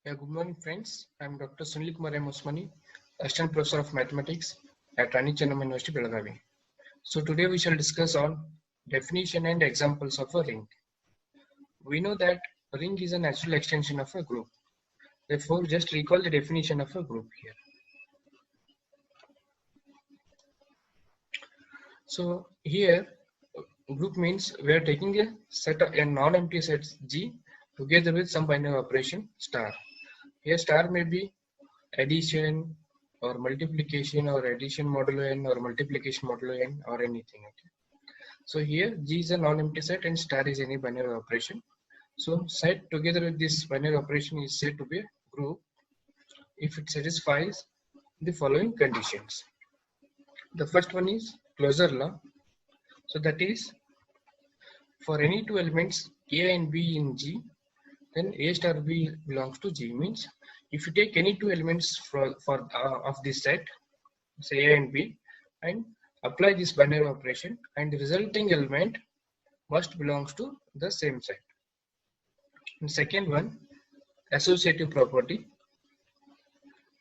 Yeah, good morning, friends. I'm Dr. Sunil Kumar M. Osmani, Assistant Professor of Mathematics at Rani Chennamma University, Belagavi. So today we shall discuss on definition and examples of a ring. We know that a ring is a natural extension of a group. Therefore, just recall the definition of a group here. So here, group means we are taking a set of a non-empty set G together with some binary operation star. Here star may be addition or multiplication or addition modulo n or multiplication modulo n or anything. Okay. So here G is a non-empty set and star is any binary operation. So set together with this binary operation is said to be a group if it satisfies the following conditions. The first one is closure law. So that is for any two elements A and B in G, then A star B belongs to G. Means if you take any two elements of this set, say A and B, and apply this binary operation, and the resulting element must belongs to the same set. And second one, associative property.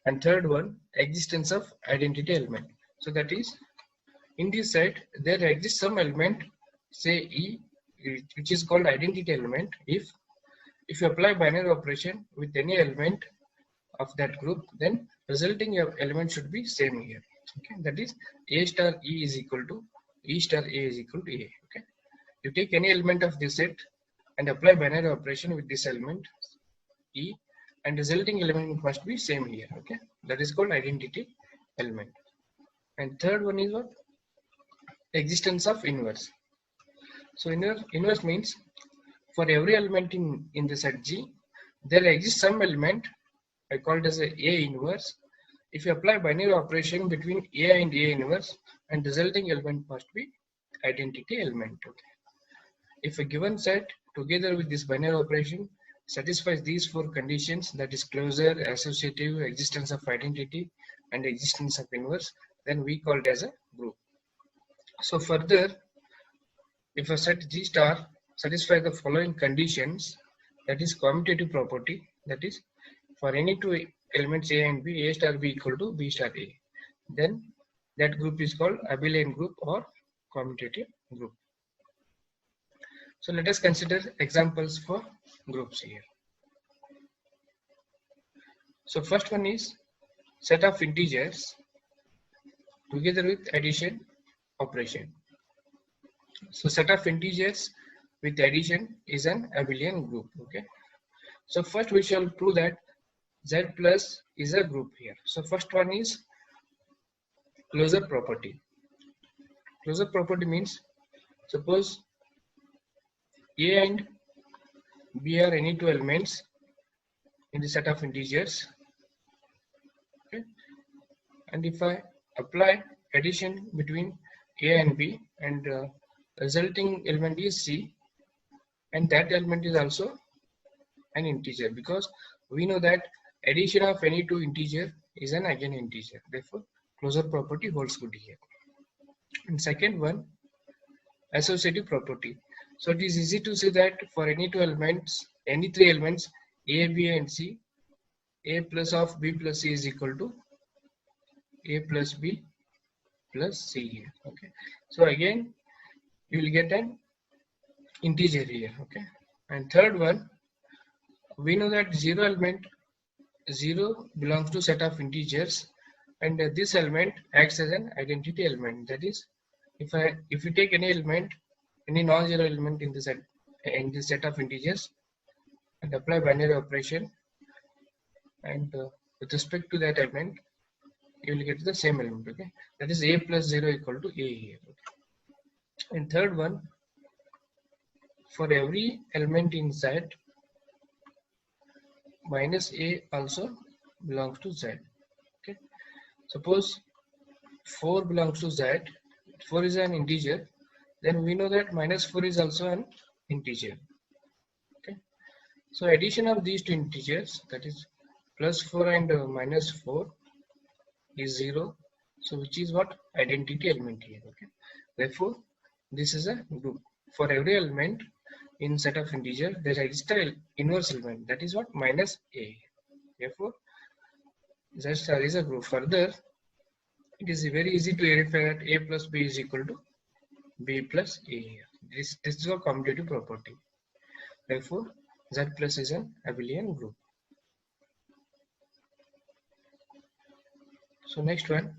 And third one, existence of identity element. So that is, in this set, there exists some element, say E, which is called identity element. If you apply binary operation with any element of that group, then resulting element should be same here. Okay, that is A star E is equal to E star A is equal to A. Okay, you take any element of this set and apply binary operation with this element E, and resulting element must be same here. Okay, that is called identity element. And third one is what? Existence of inverse. So inverse means for every element in the set G, there exists some element, I call it as a inverse. If you apply binary operation between A and A inverse, and resulting element must be identity element. Okay. If a given set together with this binary operation satisfies these four conditions, that is closure, associative, existence of identity, and existence of inverse, then we call it as a group. So further, if a set G star satisfies the following conditions, that is commutative property, that is for any two elements A and B, A star B equal to B star A, then that group is called abelian group or commutative group. So let us consider examples for groups here. So first one is set of integers together with addition operation. So set of integers with addition is an abelian group. Okay. So first we shall prove that Z plus is a group here. So first one is closure property. Closure property means suppose A and B are any two elements in the set of integers. Okay. And if I apply addition between A and B, and resulting element is C, and that element is also an integer, because we know that addition of any two integer is an eigeninteger. Therefore, closure property holds good here. And second one, associative property. So it is easy to say that for any two elements, any three elements A, B, and C, A plus of B plus C is equal to A plus B plus C here. Okay. So again, you will get an integer here. Okay. And third one, we know that 0 belongs to set of integers, and this element acts as an identity element. That is, if you take any element, any non-zero element in the set of integers, and apply binary operation, and with respect to that element, you will get the same element. Okay, that is A plus 0 equal to A here. Okay. And third one, for every element in Z, minus A also belongs to Z. Okay. Suppose 4 belongs to Z, 4 is an integer, then we know that minus 4 is also an integer. Okay. So addition of these two integers, that is plus 4 and minus 4, is 0. So which is what? Identity element here. Okay. Therefore, this is a group. For every element in set of integer, there exists an inverse element, that is what? Minus A. Therefore, Z star is a group. Further, it is very easy to verify that A plus B is equal to B plus A here. This is a commutative property. Therefore, Z plus is an abelian group. So next one.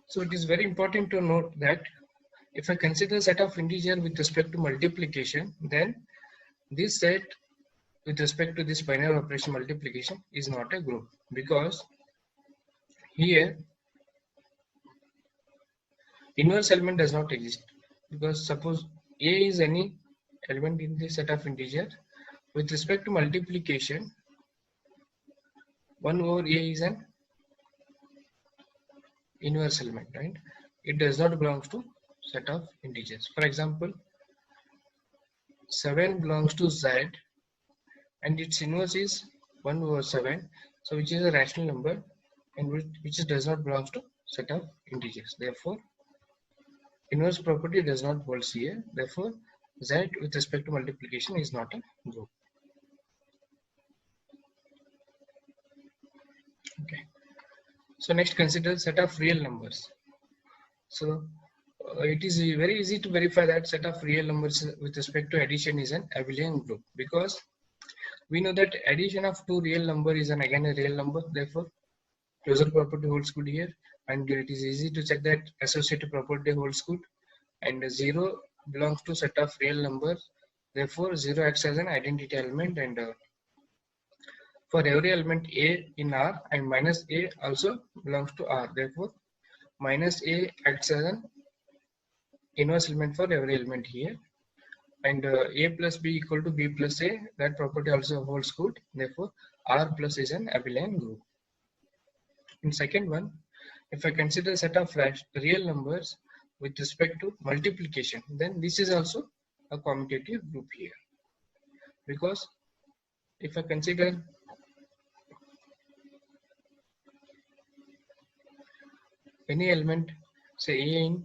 So it is very important to note that if I consider set of integer with respect to multiplication, then this set with respect to this binary operation multiplication is not a group, because here inverse element does not exist. Because suppose A is any element in the set of integer with respect to multiplication, 1 over A is an inverse element, right? It does not belong to set of integers. For example, 7 belongs to Z and its inverse is 1 over 7, so which is a rational number and which does not belong to set of integers. Therefore, inverse property does not hold here. Therefore, Z with respect to multiplication is not a group. Okay. So next, consider set of real numbers. So it is very easy to verify that set of real numbers with respect to addition is an abelian group, because we know that addition of two real number is again a real number. Therefore, closure property holds good here, and it is easy to check that associative property holds good. And 0 belongs to set of real numbers. Therefore, 0 acts as an identity element, and for every element A in R, and minus A also belongs to R. Therefore, minus A acts as an inverse element for every element here. And A plus B equal to B plus A, that property also holds good. Therefore, R plus is an abelian group. In second one, if I consider a set of real numbers with respect to multiplication, then this is also a commutative group here. Because if I consider any element, say A in,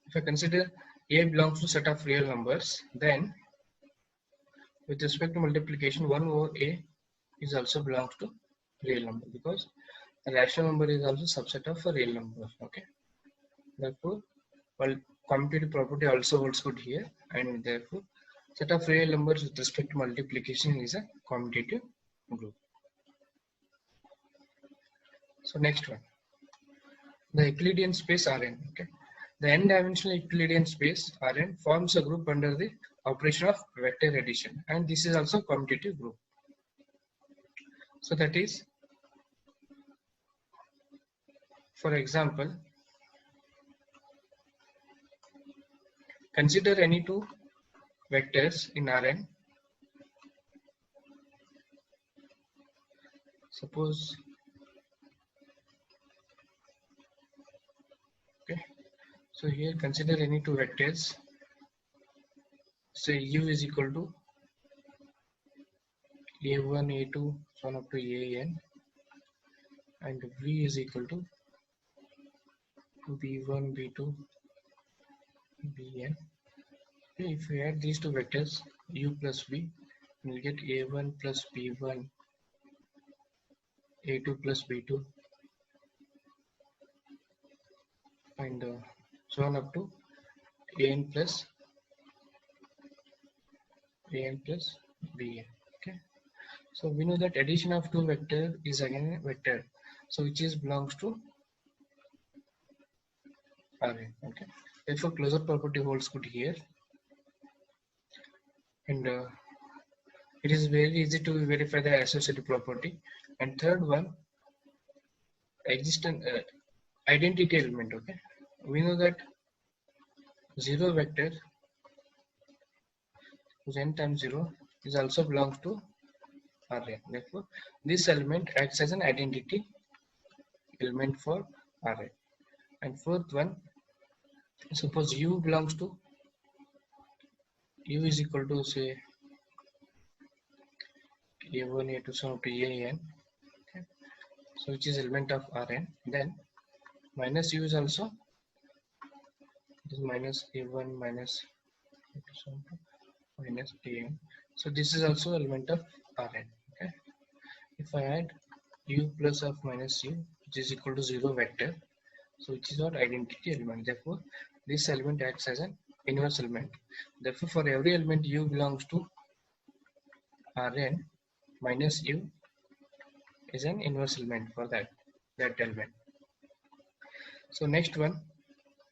if I consider A belongs to set of real numbers, then with respect to multiplication, 1 over A is also belongs to real number, because a rational number is also subset of a real number. Okay. Therefore, well, commutative property also holds good here, and therefore, set of real numbers with respect to multiplication is a commutative group. So next one, the Euclidean space Rn. Okay, the n-dimensional Euclidean space Rn forms a group under the operation of vector addition, and this is also commutative group. So that is, for example, consider any two vectors in Rn. Suppose, okay, so here consider any two vectors. Say U is equal to A1, A2, so on up to AN, and V is equal to B1, B2, Bn. Okay, if we add these two vectors, U plus V, we'll get A1 plus B1, A2 plus B2, and so on up to AN plus Bn. Okay, so we know that addition of two vector is again a vector, so which is belongs to Rn. Okay, therefore closure property holds good here, and it is very easy to verify the associative property. And third one, existent identity element. Okay, we know that 0 vector whose n times 0 is also belongs to Rn. Therefore, this element acts as an identity element for Rn. And fourth one, suppose U belongs to, U is equal to say A1, A2, so to AN. Okay, so which is element of Rn. Then minus U is also, it is minus A1 minus A2, so minus Tm. So this is also element of Rn. Okay. If I add u plus of minus u, which is equal to 0 vector, so which is not identity element. Therefore, this element acts as an inverse element. Therefore, for every element u belongs to Rn, minus u is an inverse element for that element. So next one,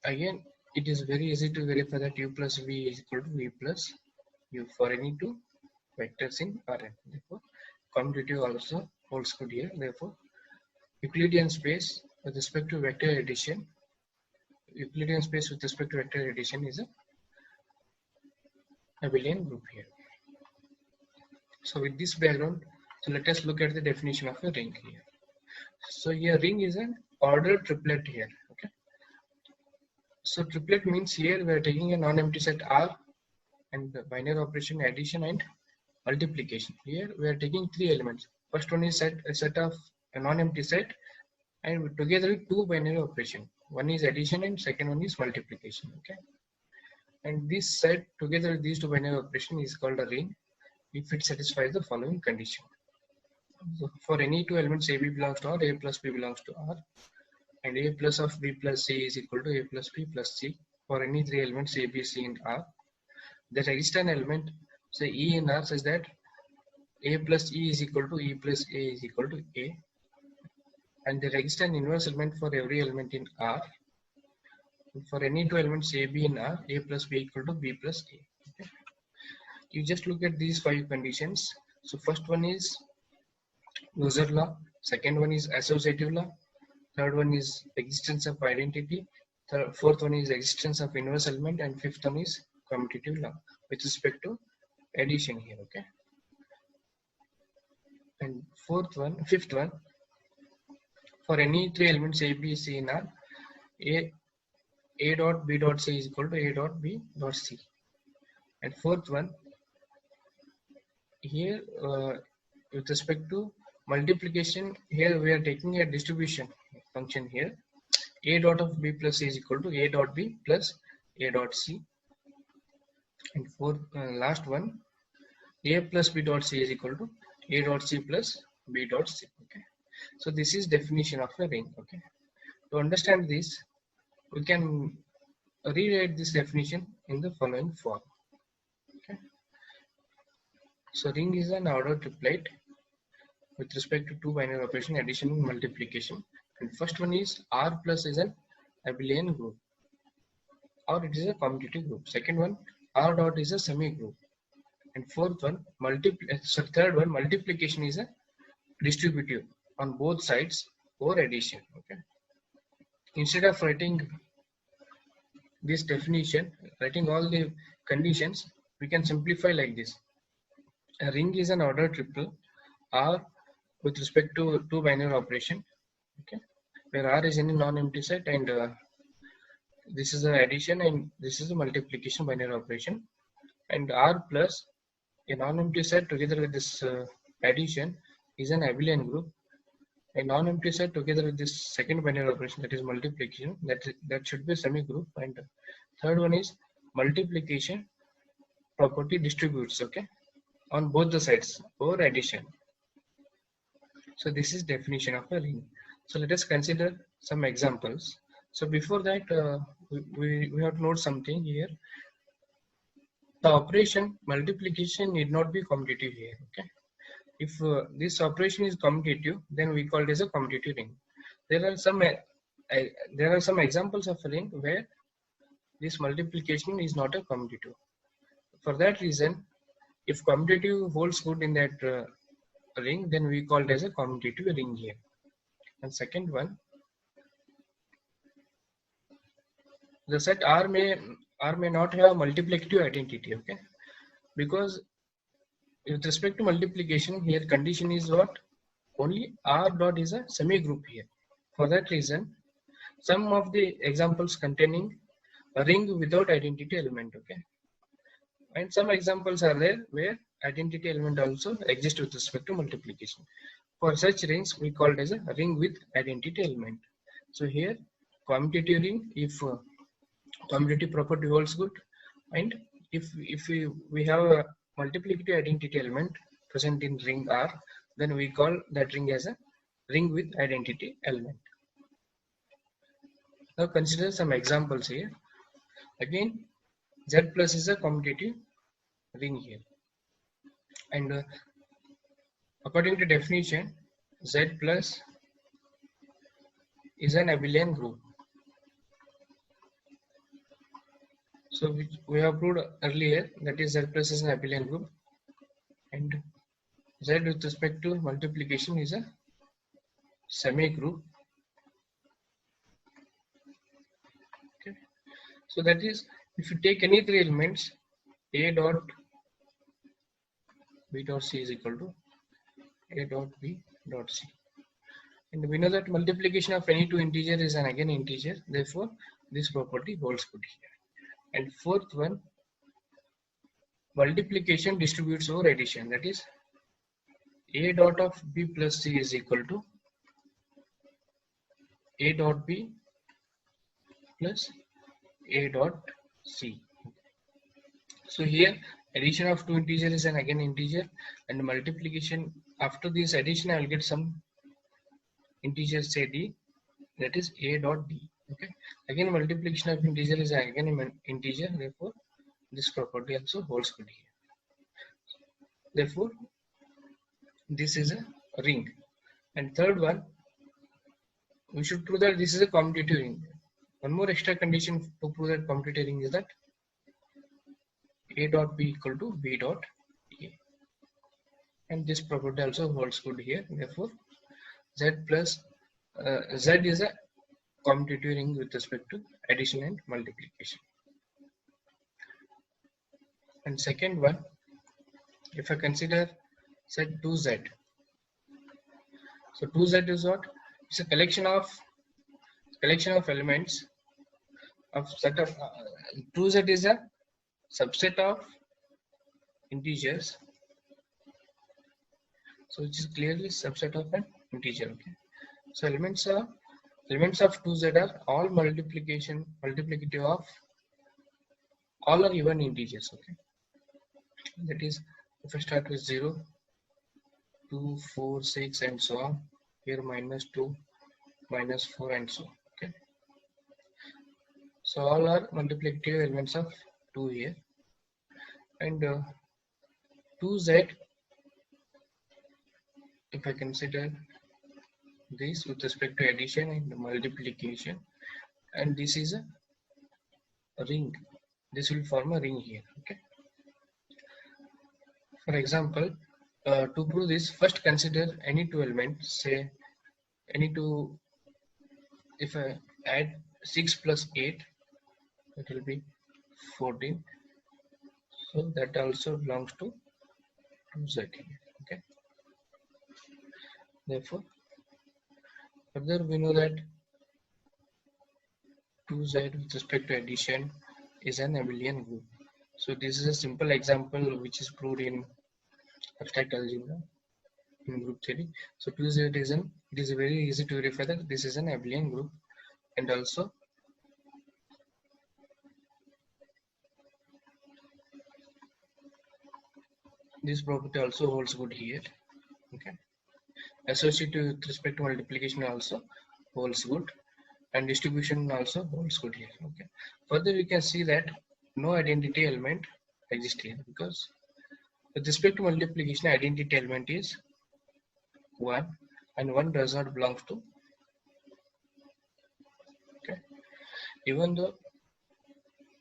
again, it is very easy to verify that u plus v is equal to v plus u for any two vectors in Rn. Therefore, commutative also holds good here. Therefore, Euclidean space with respect to vector addition, Euclidean space with respect to vector addition is a abelian group here. So with this background, so let us look at the definition of a ring here. So here ring is an ordered triplet here. Okay. So triplet means here we are taking a non-empty set R and the binary operation addition and multiplication. Here we are taking three elements. First one is a set of a non-empty set and together with two binary operation. One is addition and second one is multiplication. Okay. And this set together with these two binary operation is called a ring if it satisfies the following condition. So for any two elements AB belongs to R, A plus B belongs to R, and A plus of B plus C is equal to A plus B plus C for any three elements A, B, C, and R. There exists an element, say E in R, such that A plus E is equal to E plus A is equal to A, and there exists an inverse element for every element in R. For any two elements A, B in R, A plus B equal to B plus A. Okay. You just look at these five conditions. So first one is user law, second one is associative law, third one is existence of identity, fourth one is existence of inverse element, and fifth one is commutative law with respect to addition here. Okay. And fifth one, for any three elements A, B, C in R, A dot B dot C is equal to A dot B dot C. And fourth one, here with respect to multiplication, here we are taking a distribution function here. A dot of B plus C is equal to A dot B plus A dot C. And for last one, A plus B dot C is equal to A dot C plus B dot C. Okay. So this is definition of a ring. Okay. To understand this, we can rewrite this definition in the following form. Okay. So ring is an ordered triplet with respect to two binary operation, addition and multiplication. And first one is R plus is an abelian group, or it is a commutative group. Second one, R dot is a semi group. And fourth one, third one, multiplication is a distributive on both sides or addition. Okay. Instead of writing this definition, writing all the conditions, we can simplify like this. A ring is an ordered triple R with respect to two binary operation. Okay, where R is any non-empty set, and this is the addition and this is the multiplication binary operation, and R plus a non-empty set together with this addition is an abelian group. A non-empty set together with this second binary operation, that is multiplication, that should be semi group. And third one is multiplication property distributes, okay, on both the sides or addition. So this is definition of a ring. So let us consider some examples. So before that, we have to note something here. The operation multiplication need not be commutative here. Okay, if this operation is commutative, then we call it as a commutative ring. There are some examples of a ring where this multiplication is not a commutative. For that reason, if commutative holds good in that ring, then we call it as a commutative ring here. And second one, the set R may not have multiplicative identity. Okay, because with respect to multiplication, here condition is what? Only R dot is a semi group here. For that reason, some of the examples containing a ring without identity element. Okay, and some examples are there where identity element also exists with respect to multiplication. For such rings, we call it as a ring with identity element. So here, commutative ring, if commutative property holds good, and if we have a multiplicative identity element present in ring R, then we call that ring as a ring with identity element. Now consider some examples here. Again, Z plus is a commutative ring here, and according to definition, Z plus is an abelian group. So which we have proved earlier, that is Z plus is an abelian group, and Z with respect to multiplication is a semi group. Okay. So that is, if you take any three elements, A dot B dot C is equal to A dot B dot C. And we know that multiplication of any two integer is an again integer, therefore this property holds good here. And fourth one, multiplication distributes over addition, that is A dot of B plus C is equal to A dot B plus A dot C. So here addition of two integers is an again integer, and multiplication after this addition I will get some integer, say D, that is A dot D. Okay, again multiplication of integer is again an integer, therefore this property also holds good here. Therefore this is a ring. And third one, we should prove that this is a commutative ring. One more extra condition to prove that commutative ring is that A dot B equal to B dot A, and this property also holds good here. Therefore Z plus Z is a commutative ring with respect to addition and multiplication. And second one, if I consider set 2Z, so 2Z is what? It's a collection of elements of set of 2Z is a subset of integers, so which is clearly subset of an integer. Okay, so elements of 2Z are all multiplicative of all are even integers. Okay, that is, if I start with 0, 2, 4, 6 and so on, here -2, -4 and so on. Okay, so all are multiplicative elements of 2 here. And 2Z, if I consider this with respect to addition and multiplication, and this is a ring, this will form a ring here. Okay, for example, to prove this, first consider any two elements, say any two, if I add 6 plus 8, it will be 14, so that also belongs to 2Z here. Okay, therefore further we know that 2Z with respect to addition is an abelian group. So this is a simple example which is proved in abstract algebra in group theory. So 2Z is it is very easy to verify that this is an abelian group, and also this property also holds good here. Okay, associative with respect to multiplication also holds good, and distribution also holds good here. Okay, further we can see that no identity element exists here, because with respect to multiplication identity element is 1, and 1 does not belong to. Okay, even though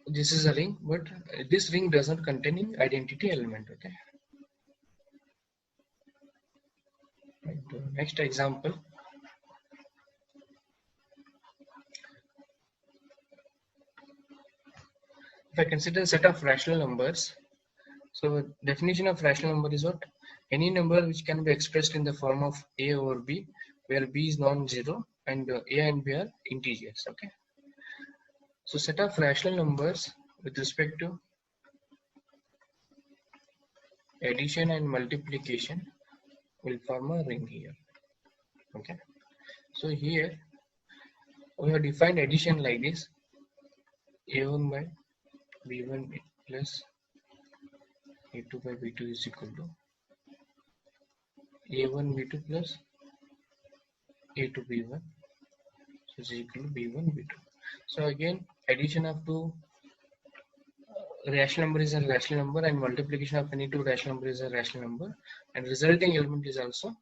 this is a ring, but this ring does not contain any identity element. Okay, and next example, if I consider a set of rational numbers, so definition of rational number is what? Any number which can be expressed in the form of A over B, where B is non-zero and A and B are integers. Okay, so set of rational numbers with respect to addition and multiplication will form a ring here. Okay, so here we have defined addition like this: A1 by B1 plus A2 by B2 is equal to A1 B2 plus A2 B1, so is equal to B1 B2. So again, addition of two rational number is a rational number, and multiplication of any two rational number is a rational number, and resulting element is also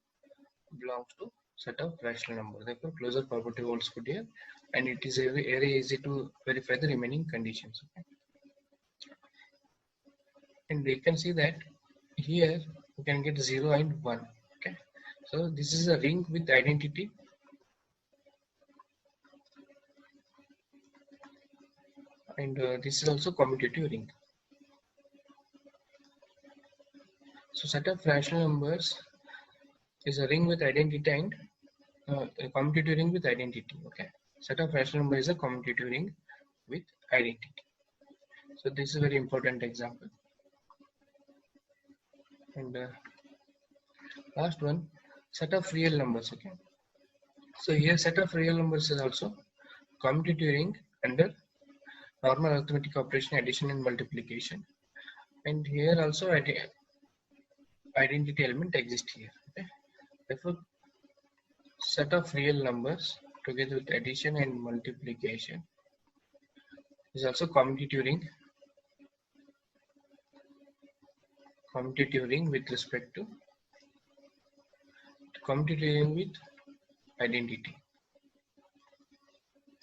belongs to set of rational number. Therefore, closure property holds good here, and it is very easy to verify the remaining conditions. Okay? And you can see that here you can get 0 and 1. Okay, so this is a ring with identity, and this is also commutative ring. So set of rational numbers is a ring with identity and a commutative ring with identity. Okay, set of rational number is a commutative ring with identity. So this is a very important example. And last one, set of real numbers. Okay, so here set of real numbers is also commutative ring under normal arithmetic operation, addition and multiplication, and here also identity element exists here. Okay, therefore set of real numbers together with addition and multiplication is also commutative ring with respect to commutative ring with identity.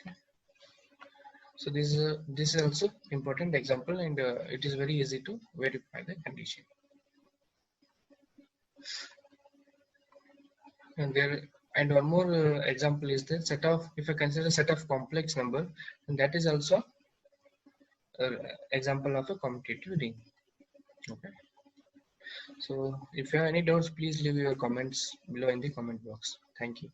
Okay. So this is also important example, and it is very easy to verify the condition. And one more example is the set of, if I consider set of complex number, and that is also example of a commutative ring. Okay, so if you have any doubts, please leave your comments below in the comment box. Thank you.